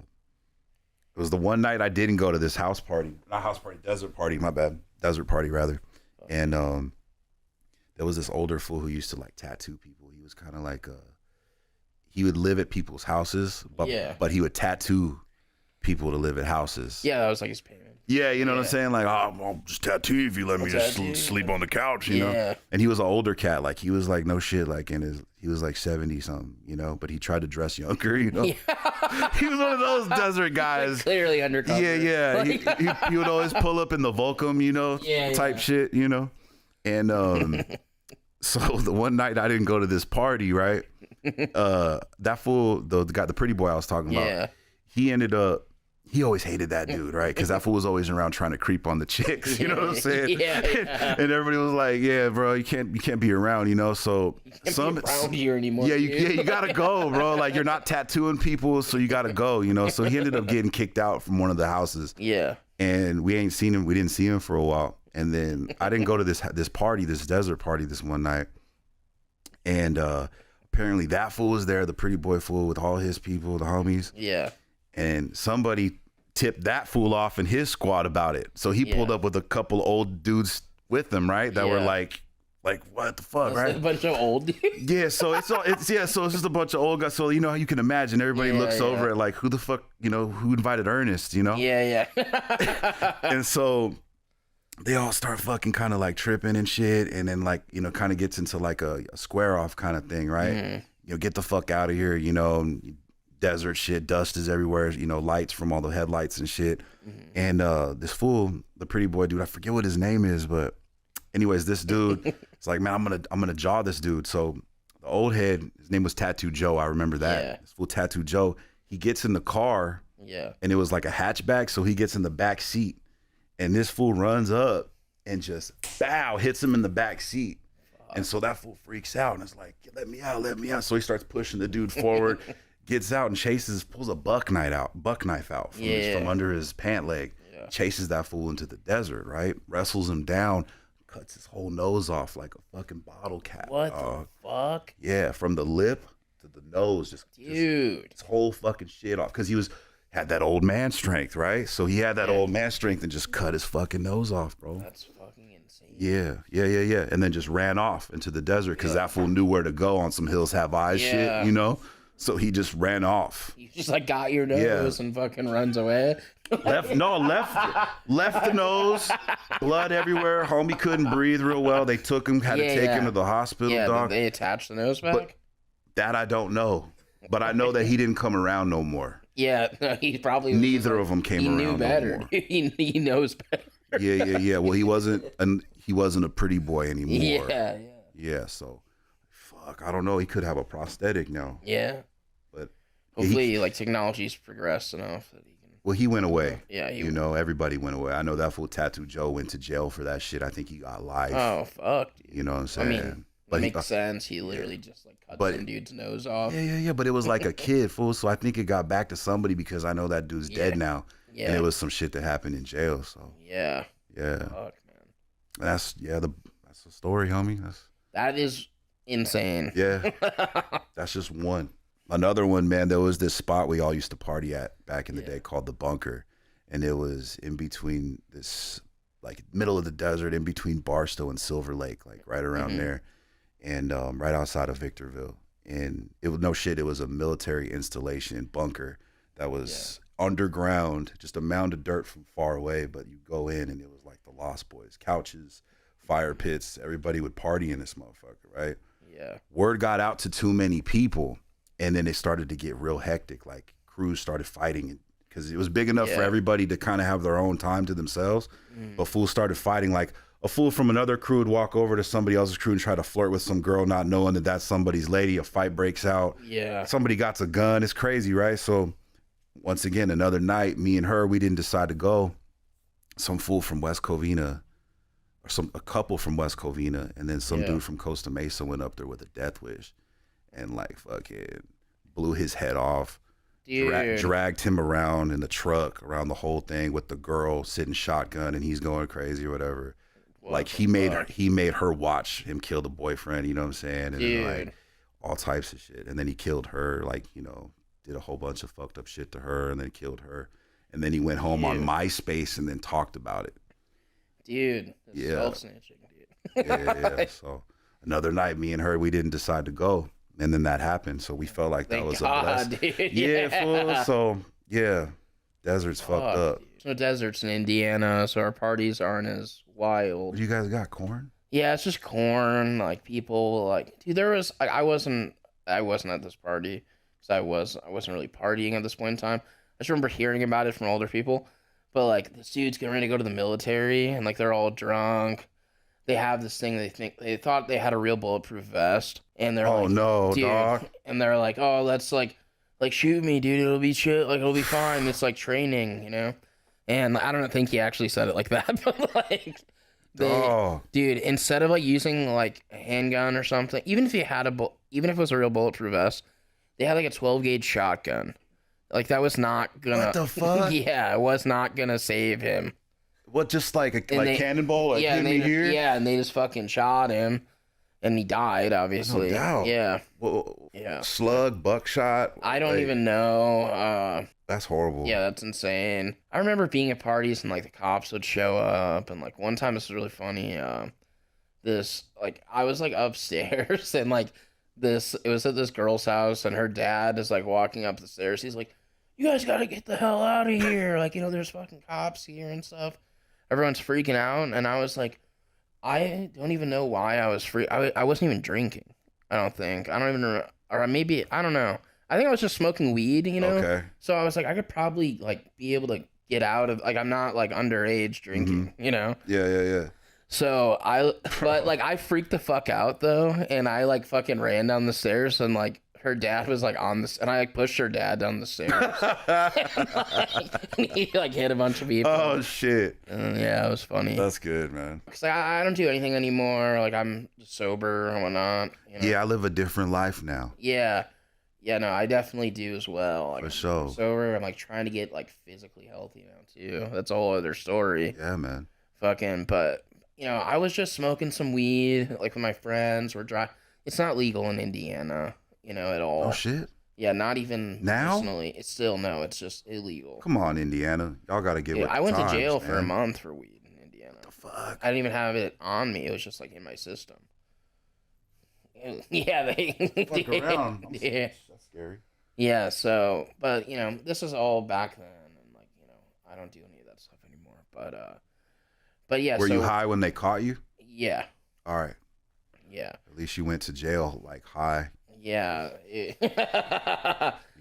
was the one night I didn't go to this house party. Not house party, desert party, my bad. Desert party, rather. And there was this older fool who used to like tattoo people. He was kind of like, he would live at people's houses, but he would tattoo people to live at houses. Yeah, that was like his payment. Yeah, you know what I'm saying? Like, oh, I'll just tattoo you if you let me just sleep on the couch, you know? And he was an older cat. Like, he was like, no shit, like he was like 70 something, you know? But he tried to dress younger, you know? Yeah. He was one of those desert guys. Like, clearly undercover. Yeah. He would always pull up in the Volcom, you know? Type shit, you know? And so the one night I didn't go to this party, right? That fool, the guy, the pretty boy I was talking about, he ended up, he always hated that dude, right? Because that fool was always around trying to creep on the chicks. You know what I'm saying? And everybody was like, "Yeah, bro, you can't be around," you know. So you can't be around here anymore. You gotta go, bro. Like, you're not tattooing people, so you gotta go, you know. So he ended up getting kicked out from one of the houses. Yeah. And we ain't seen him. We didn't see him for a while. And then I didn't go to this party, this desert party, this one night. And apparently that fool was there, the pretty boy fool with all his people, the homies. Yeah. And somebody tipped that fool off in his squad about it. So he pulled up with a couple old dudes with him, right? That were like what the fuck, right? A bunch of old dudes. Yeah, so so it's just a bunch of old guys. So you know how you can imagine everybody looks over at like, who the fuck, you know, who invited Ernest, you know? Yeah. And so they all start fucking kind of like tripping and shit, and then like, you know, kind of gets into like a square off kind of thing, right? Mm-hmm. You know, get the fuck out of here, you know. Desert shit, dust is everywhere, you know, lights from all the headlights and shit. Mm-hmm. And this fool, the pretty boy dude, I forget what his name is, but anyways, this dude, it's like, man, I'm gonna jaw this dude. So the old head, his name was Tattoo Joe. I remember that. Yeah. This fool Tattoo Joe, he gets in the car, and it was like a hatchback, so he gets in the back seat, and this fool runs up and just hits him in the back seat. And so that fool freaks out and is like, let me out. So he starts pushing the dude forward. Gets out and pulls a buck knife out from under his pant leg, chases that fool into the desert, right? Wrestles him down, cuts his whole nose off like a fucking bottle cap. What the fuck? Yeah, from the lip to the nose, just his whole fucking shit off. Because he had that old man strength, right? So he had that old man strength and just cut his fucking nose off, bro. That's fucking insane. Yeah. And then just ran off into the desert because that fool knew where to go on some Hills Have Eyes shit, you know? So he just ran off. He just like got your nose and fucking runs away. Left the nose, blood everywhere. Homie couldn't breathe real well. They took him, had to take him to the hospital. Yeah, dog. They attached the nose back. But that I don't know. But I know that he didn't come around no more. Yeah, no, he probably. Neither of them came around. He knew better. No more. He knows better. Yeah. Well, he wasn't a pretty boy anymore. Yeah. So, fuck. I don't know. He could have a prosthetic now. Yeah. Hopefully, like, technology's progressed enough that he can. Well, he went away. Yeah, you know, everybody went away. I know that fool Tattoo Joe went to jail for that shit. I think he got life. Oh fuck, dude. You know what I'm saying? I mean, but it makes sense. He literally just like cut some dude's nose off. Yeah. But it was like a kid, fool. So I think it got back to somebody because I know that dude's dead now. Yeah. And it was some shit that happened in jail. So yeah. Fuck, man. That's the story, homie. That is insane. Yeah. That's just one. Another one, man, there was this spot we all used to party at back in the day called the Bunker. And it was in between this, like, middle of the desert, in between Barstow and Silver Lake, like right around there. And right outside of Victorville. And it was a military installation bunker that was underground, just a mound of dirt from far away. But you go in and it was like the Lost Boys, couches, fire pits. Everybody would party in this motherfucker, right? Yeah. Word got out to too many people. And then it started to get real hectic. Like, crews started fighting because it was big enough for everybody to kind of have their own time to themselves. But fools started fighting. Like, a fool from another crew would walk over to somebody else's crew and try to flirt with some girl, not knowing that that's somebody's lady. A fight breaks out. Yeah. Somebody got a gun. It's crazy, right? So, once again, another night, me and her, we didn't decide to go. Some fool from West Covina, or a couple from West Covina, and then some dude from Costa Mesa went up there with a death wish. And like fucking blew his head off, Dude. Dragged him around in the truck, around the whole thing with the girl sitting shotgun, and he's going crazy or whatever. Like he made her watch him kill the boyfriend. You know what I'm saying? And then, like all types of shit. And then he killed her. Like, you know, did a whole bunch of fucked up shit to her, and then killed her. And then he went home on MySpace and then talked about it. Dude, self-snitching, dude. yeah. So another night, me and her, we didn't decide to go. And then that happened, so we felt like that was a blessing. Dude. Yeah, fool. So yeah, desert's fucked up. Dude. No deserts in Indiana, so our parties aren't as wild. You guys got corn? Yeah, it's just corn. Like people, like dude, there was like I wasn't at this party because I wasn't really partying at this point in time. I just remember hearing about it from older people, but like this dude's getting ready to go to the military, and like they're all drunk. They have this thing. They thought they had a real bulletproof vest, and they're like, no, dude, dog. And they're like, oh, let's like shoot me, dude. It'll be chill. Like it'll be fine. It's like training, you know. And I don't think he actually said it like that, but like, dude, instead of like using like a handgun or something, even if it was a real bulletproof vest, they had like a 12 gauge shotgun. Like that was not gonna. What the fuck? Yeah, it was not gonna save him. What, just like a cannonball? Like, yeah, hit me here? Yeah, and they just fucking shot him, and he died. Obviously, no doubt. Yeah. Well, yeah. Slug, buckshot. I don't even know. That's horrible. Yeah, that's insane. I remember being at parties and like the cops would show up, and like one time this was really funny. This like I was like upstairs and like it was at this girl's house, and her dad is like walking up the stairs. He's like, "You guys gotta get the hell out of here! Like, you know, there's fucking cops here and stuff." Everyone's freaking out, and I was like, I don't even know why I was I wasn't even drinking. I don't think. I don't even remember. Or maybe, I don't know. I think I was just smoking weed, you know? Okay. So I was like, I could probably, like, be able to get out of, like, I'm not, like, underage drinking, you know? Yeah. So but, like, I freaked the fuck out, though, and I, like, fucking ran down the stairs, and, like, her dad was like and I like pushed her dad down the stairs. And he like hit a bunch of people. Oh shit! Yeah, it was funny. That's good, man. Cause I don't do anything anymore. Like I'm sober and whatnot. You know? Yeah, I live a different life now. Yeah, no, I definitely do as well. Like, for sure. I'm sober. I'm like trying to get like physically healthy now too. That's a whole other story. Yeah, man. But you know, I was just smoking some weed like with my friends. We're dry. It's not legal in Indiana. You know, at all. Oh shit. Yeah, not even now. Personally, it's still no. It's just illegal. Come on, Indiana, y'all gotta get. I went to jail for a month for weed in Indiana. What the fuck? I didn't even have it on me. It was just like in my system. Yeah, they fuck around. Yeah, that's scary. Yeah. So, but you know, this is all back then, and like you know, I don't do any of that stuff anymore. But yeah. Were you high when they caught you? Yeah. All right. Yeah. At least you went to jail like high. Yeah, it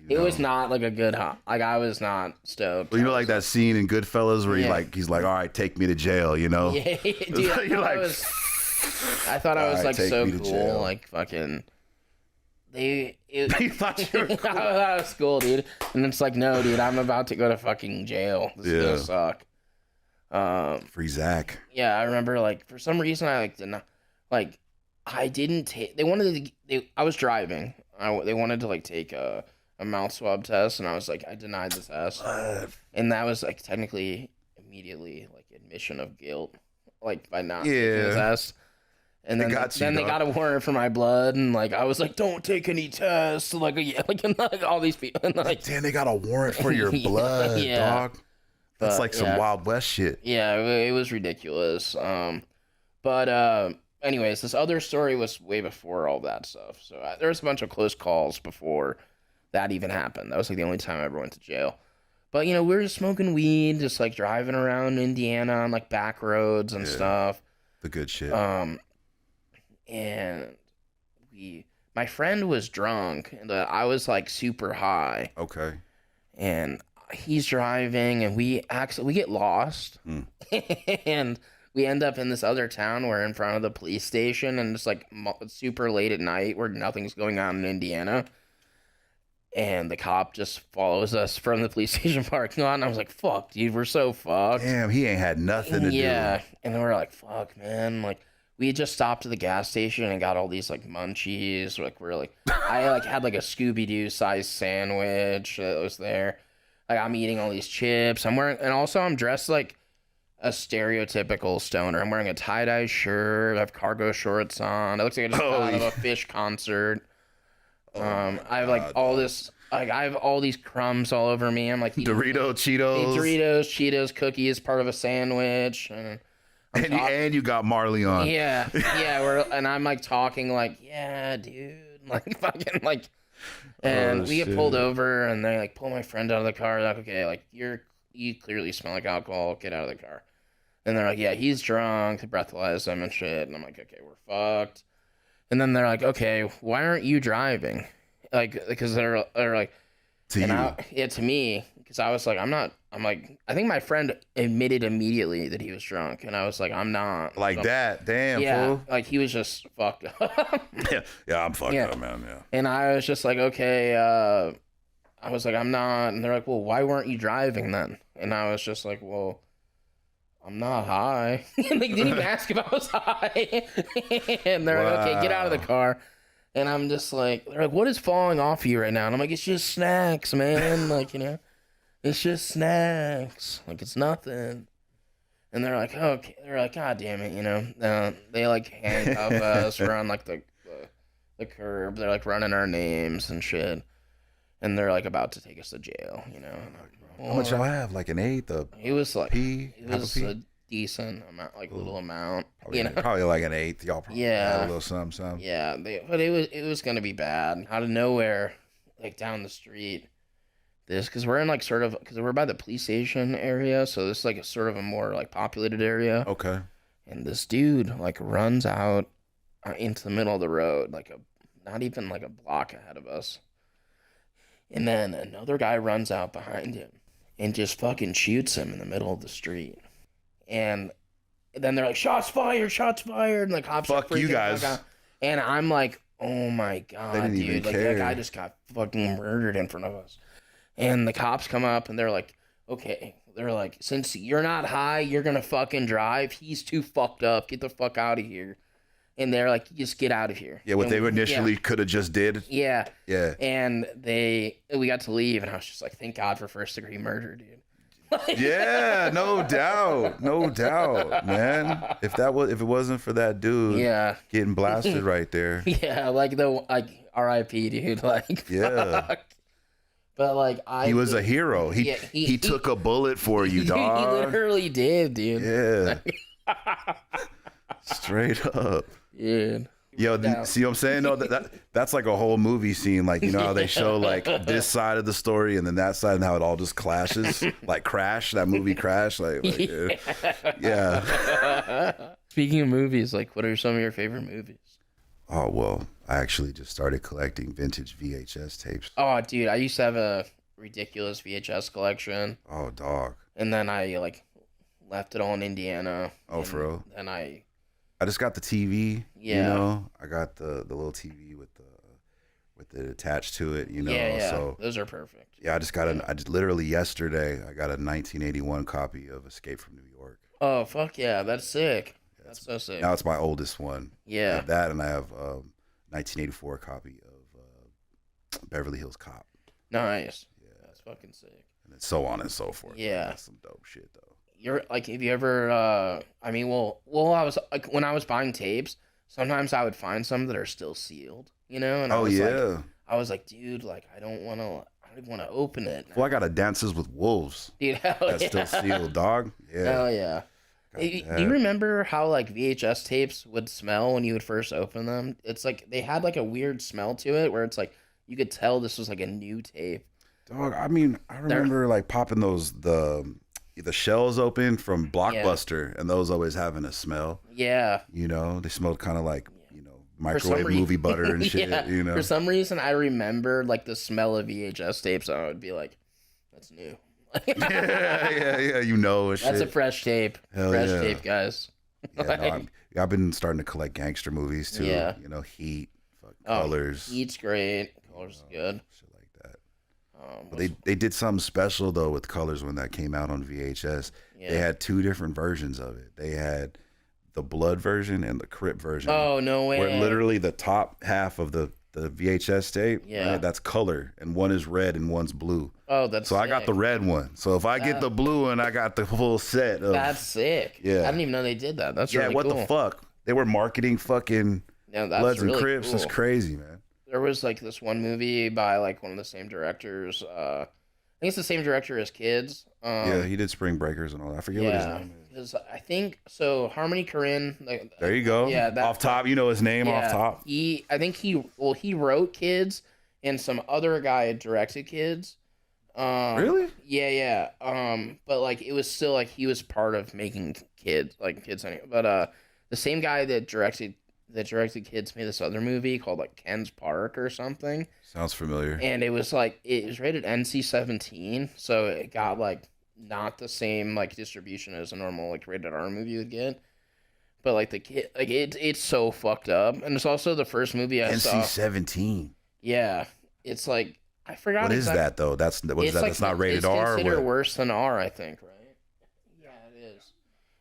was not like a good high. Like I was not stoked. Well, you know, like that scene in Goodfellas where he's like, all right, take me to jail. You know? Yeah, dude. You're like, I thought I was like so cool. Like fucking. They thought you were cool. I thought I was cool, dude. And it's like, no, dude, I'm about to go to fucking jail. This is gonna suck. Free Zach. Yeah, I remember like for some reason I like did not like. I didn't take. They wanted to. I was driving. They wanted to like take a mouth swab test, and I was like, I denied the test, and that was like technically immediately like admission of guilt, like by not taking the test. And then they got a warrant for my blood, and like I was like, don't take any tests, like and, like all these people, and like damn, they got a warrant for your blood, dog. That's like some Wild West shit. Yeah, it was ridiculous. But anyways, this other story was way before all that stuff. So there was a bunch of close calls before that even happened. That was like the only time I ever went to jail. But, you know, we were just smoking weed, just like driving around Indiana on like back roads and stuff. The good shit. And my friend was drunk and I was like super high. Okay. And he's driving and we get lost. And we end up in this other town. We're in front of the police station, and it's like super late at night where nothing's going on in Indiana. And the cop just follows us from the police station parking lot, and I was like, fuck, dude, we're so fucked. Damn, he ain't had nothing to do. Yeah, and then we're like, fuck, man. Like, we had just stopped at the gas station and got all these like munchies. Like we're like, I like had like a Scooby Doo size sandwich that was there. Like I'm eating all these chips. I'm wearing, and also I'm dressed like a stereotypical stoner. I'm wearing a tie dye shirt. I have cargo shorts on. It looks like I just got out of a Fish concert. I have like all this. Like I have all these crumbs all over me. I'm like Cheetos, Cheetos, cookies, part of a sandwich, and you got Marley on. Yeah, and I'm like talking like, yeah, dude, like fucking like, and we get pulled over, and they like pull my friend out of the car. They're like, okay, like you clearly smell like alcohol. Get out of the car. And they're like, yeah, he's drunk. They breathalyze him and shit. And I'm like, okay, we're fucked. And then they're like, okay, why aren't you driving? Like, because they're like, to me, because I was like, I'm like, I think my friend admitted immediately that he was drunk, and I was like, I'm not. Like that, damn, yeah, fool. like he was just fucked up. yeah, I'm fucked up, man. Yeah. And I was just like, okay, I was like, I'm not. And they're like, well, why weren't you driving then? And I was just like, well, I'm not high. And they didn't even ask if I was high. And they're like, okay, get out of the car. And I'm just like, they're like, what is falling off you right now? And I'm like, it's just snacks, man. Like, you know, it's just snacks. Like, it's nothing. And they're like, okay. They're like, God damn it, you know. They like handcuff us. We're on like the curb. They're like running our names and shit. And they're like about to take us to jail, you know. How much y'all have? Like an eighth? It was like P? It was a decent amount, like little amount. Probably, you know, probably like an eighth. Y'all probably had a little something. Yeah, but it was gonna be bad. Out of nowhere, like down the street. Because we're in like because we're by the police station area, so this is like a sort of a more like populated area. Okay. And this dude like runs out into the middle of the road, like not even like a block ahead of us. And then another guy runs out behind him and just fucking shoots him in the middle of the street. And then they're like, shots fired. And the cops fuck you guys. And I'm like, oh my God, dude. Like that guy just got fucking murdered in front of us. And the cops come up and they're like, okay. They're like, since you're not high, you're going to fucking drive. He's too fucked up. Get the fuck out of here. And they're like, just get out of here. Yeah, what they initially could have just did. Yeah. Yeah. And we got to leave, and I was just like, thank God for first-degree murder, dude. Yeah, no doubt, man. If it wasn't for that dude, getting blasted right there. Yeah, like R.I.P. dude, like yeah. Fuck. But like he was a hero. He took a bullet for you, dog. He literally did, dude. Yeah. Straight up. Dude. Yo, see what I'm saying? No, that's like a whole movie scene. Like, you know how they show like this side of the story and then that side and how it all just clashes? Like Crash, that movie Crash. Like yeah. Speaking of movies, like what are some of your favorite movies? Oh, well, I actually just started collecting vintage VHS tapes. Oh, dude, I used to have a ridiculous VHS collection. Oh, dog. And then I like left it all in Indiana. Oh, for real? And I just got the TV. Yeah. You know, I got the little TV with it attached to it. You know, yeah. So those are perfect. Yeah, I just literally yesterday I got a 1981 copy of Escape from New York. Oh fuck yeah, that's sick. That's so sick. Now it's my oldest one. Yeah. I have that, and I have 1984 copy of Beverly Hills Cop. Nice. Yeah, that's fucking sick. And then so on and so forth. Yeah, that's some dope shit though. You're like, have you ever? I mean, well, I was like, when I was buying tapes, sometimes I would find some that are still sealed, you know. And I was like, dude, like I don't want to open it. Well, I got a Dances with Wolves. Dude, that's still sealed, dog. Yeah. Hell yeah. Do you remember how like VHS tapes would smell when you would first open them? It's like they had like a weird smell to it where it's like you could tell this was like a new tape. Dog, I mean, I remember like popping the shells open from Blockbuster, and those always having a smell. Yeah. You know, they smelled kind of like, you know, microwave movie butter and shit, you know. For some reason, I remember like the smell of VHS tapes, and I would be like, that's new. yeah, you know. That's a fresh tape. Fresh tape, guys. Yeah, no, I've been starting to collect gangster movies too. Yeah. You know, Heat, Colors. Heat's great. Colors is good. Shit like that. But they did something special though with Colors when that came out on VHS. Yeah. They had two different versions of it. They had the blood version and the Crip version. Oh, no way. Where literally the top half of the VHS tape, yeah, right, that's color, and one is red and one's blue. Oh, that's so sick. I got the red one. So if I get the blue one, I got the full set of. That's sick. Yeah, I didn't even know they did that. That's really what cool. the fuck? They were marketing fucking Bloods really and Crips. Cool. That's crazy, man. There was like this one movie by like one of the same directors. I think it's the same director as Kids. Yeah, he did Spring Breakers and all that. I forget what his name is. I think so. Harmony Korine. Like, there you go. Yeah, off top, you know his name off top. I think he wrote Kids, and some other guy directed Kids. Really? Yeah. But like it was still like he was part of making Kids anyway. But the same guy that directed Kids made this other movie called like Ken's Park or something. Sounds familiar. And it was like it was rated NC-17, so it got like not the same like distribution as a normal like rated R movie would get. But like the kid, like it's so fucked up, and it's also the first movie I saw. NC-17. Yeah, it's like I forgot. What is that though? That's what is that? Like, that's not rated it's R. It's considered worse than R, I think, right? Yeah, it is.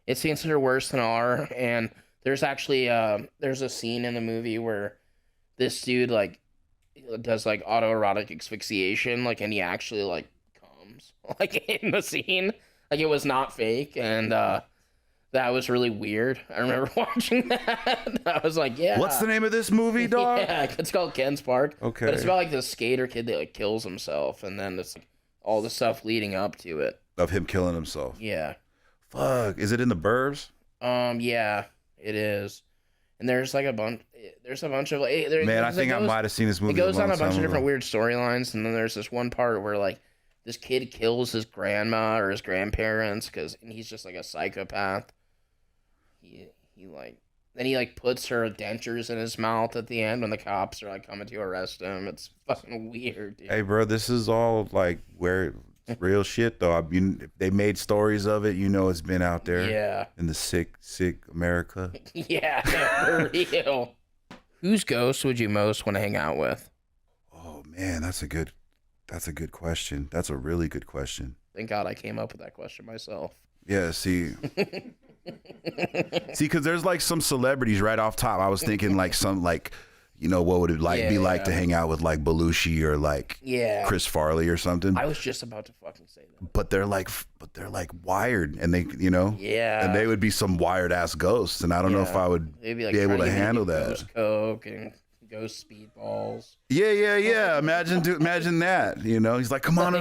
It's considered worse than R, and there's actually there's a scene in the movie where this dude like does like autoerotic asphyxiation, like, and he actually like comes like in the scene, like it was not fake, and that was really weird. I remember watching that. I was like, yeah. What's the name of this movie, dog? Yeah, it's called Ken's Park. Okay. But it's about like this skater kid that like kills himself, and then it's like, all the stuff leading up to it. Of him killing himself. Yeah. Fuck. Is it in the Burbs? Yeah, it is. And there's like a bunch. There's a bunch of like. Man, I think I might have seen this movie. It goes on a bunch of different weird storylines, and then there's this one part where like this kid kills his grandma or his grandparents because he's just like a psychopath. He like then he like puts her dentures in his mouth at the end when the cops are like coming to arrest him. It's fucking weird, dude. Hey, bro, this is all like where real shit though. I mean, if they made stories of it, you know, it's been out there. Yeah. In the sick America. Yeah, for real. Whose ghost would you most want to hang out with? Oh man, that's a good question. That's a really good question. Thank God I came up with that question myself. Yeah, see, because there's like some celebrities right off top. I was thinking like some like, you know, what would it like be like to hang out with like Belushi or like Chris Farley or something. I was just about to fucking say that. But they're like wired, and they, you know, and they would be some wired ass ghosts, and I don't know if I would be able to handle that. Ghost coke and ghost speedballs. Yeah. Imagine that. You know, he's like, come on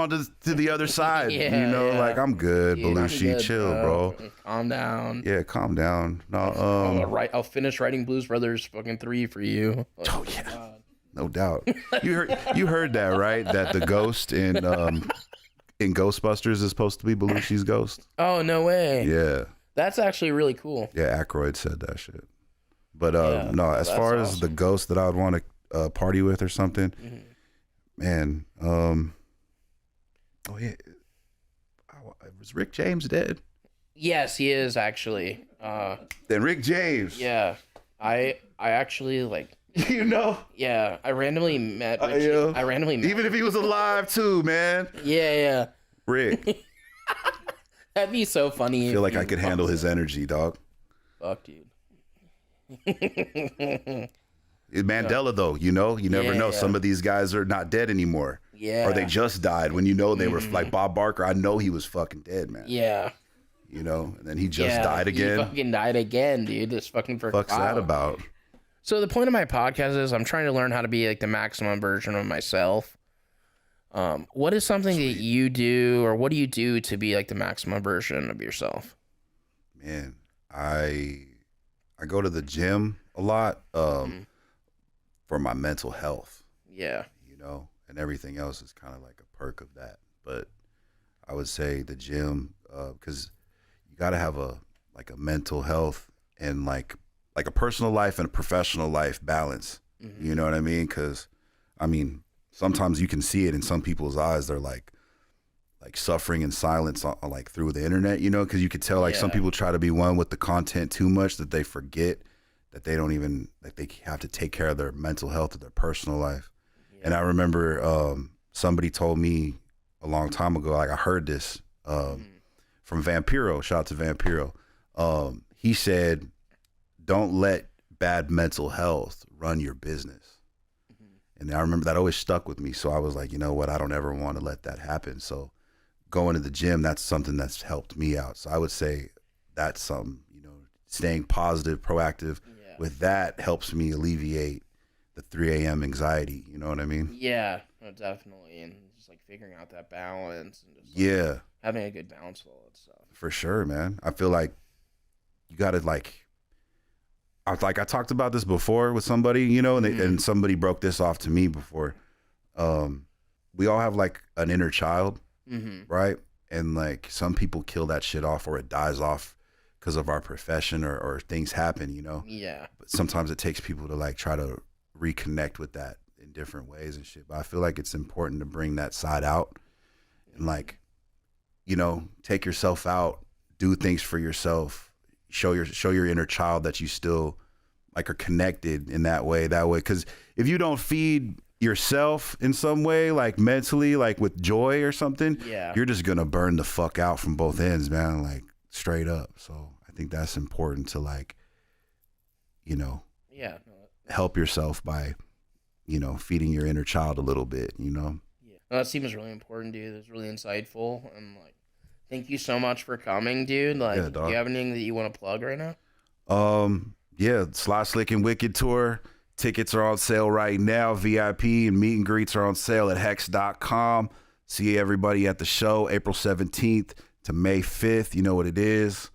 to the other side. You know, like I'm good, dude, Belushi, good, chill, bro. Calm down. Yeah, calm down. No, I'll finish writing Blues Brothers fucking 3 for you. Oh yeah, God. No doubt. You heard that, right? That the ghost in Ghostbusters is supposed to be Belushi's ghost. Oh no way. Yeah, that's actually really cool. Yeah, Aykroyd said that shit. But no, as far as the ghost that I would want to party with or something, man. Oh yeah, was Rick James dead? Yes, he is actually. Then Rick James. Yeah, I actually like. You know. Yeah, I randomly met. I randomly met. Even if he was alive too, man. Yeah. Rick. That'd be so funny. I feel like I could handle his energy, dog. Fuck, dude. Mandela though, you know, you never know. Some of these guys are not dead anymore. Yeah. Or they just died when you know they were like Bob Barker. I know he was fucking dead, man. Yeah. You know, and then he just died again. He fucking died again, dude. Just fucking for fuck's that about? So the point of my podcast is I'm trying to learn how to be like the maximum version of myself. What is something that you do, or what do you do to be like the maximum version of yourself? Man, I go to the gym a lot for my mental health. Yeah. You know, and everything else is kind of like a perk of that. But I would say the gym, because you got to have a mental health and like a personal life and a professional life balance. You know what I mean? Because, I mean, sometimes you can see it in some people's eyes. They're like suffering in silence like through the internet, you know, because you could tell like some people try to be one with the content too much that they forget that they don't even, like they have to take care of their mental health or their personal life. And I remember somebody told me a long time ago, like I heard this from Vampiro, shout out to Vampiro. he said, don't let bad mental health run your business. And I remember that always stuck with me. So I was like, you know what? I don't ever want to let that happen. So going to the gym, that's something that's helped me out. So I would say that's something, you know, staying positive, proactive with that helps me alleviate the 3 a.m. anxiety. You know what I mean? Yeah, no, definitely. And just like figuring out that balance and just like, having a good balance with all that stuff. For sure, man. I feel like you got to I talked about this before with somebody, you know, and somebody broke this off to me before. We all have like an inner child, right? And like some people kill that shit off or it dies off because of our profession or things happen, you know? Yeah. But sometimes it takes people to like try to reconnect with that in different ways and shit. But I feel like it's important to bring that side out and like, you know, take yourself out, do things for yourself, show your inner child that you still like are connected in that way. Because if you don't feed yourself in some way, like mentally, like with joy or something, you're just gonna burn the fuck out from both ends, man, like straight up. So I think that's important to like, you know, help yourself by, you know, feeding your inner child a little bit, you know? Yeah. No, that seems really important, dude. It was really insightful. And like, thank you so much for coming, dude. Like, do you have anything that you want to plug right now? Yeah, Sly Slick and Wicked tour. Tickets are on sale right now. VIP and meet and greets are on sale at HEXXX.com. See everybody at the show April 17th to May 5th. You know what it is.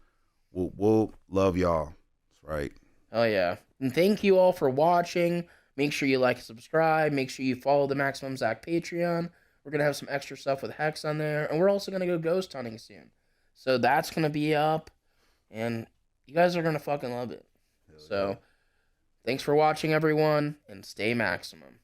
We'll love y'all. That's right. Oh, yeah. And thank you all for watching. Make sure you like and subscribe. Make sure you follow the Maximum Zack Patreon. We're going to have some extra stuff with Hex on there. And we're also going to go ghost hunting soon. So that's going to be up. And you guys are going to fucking love it. So, thanks for watching, everyone. And stay Maximum.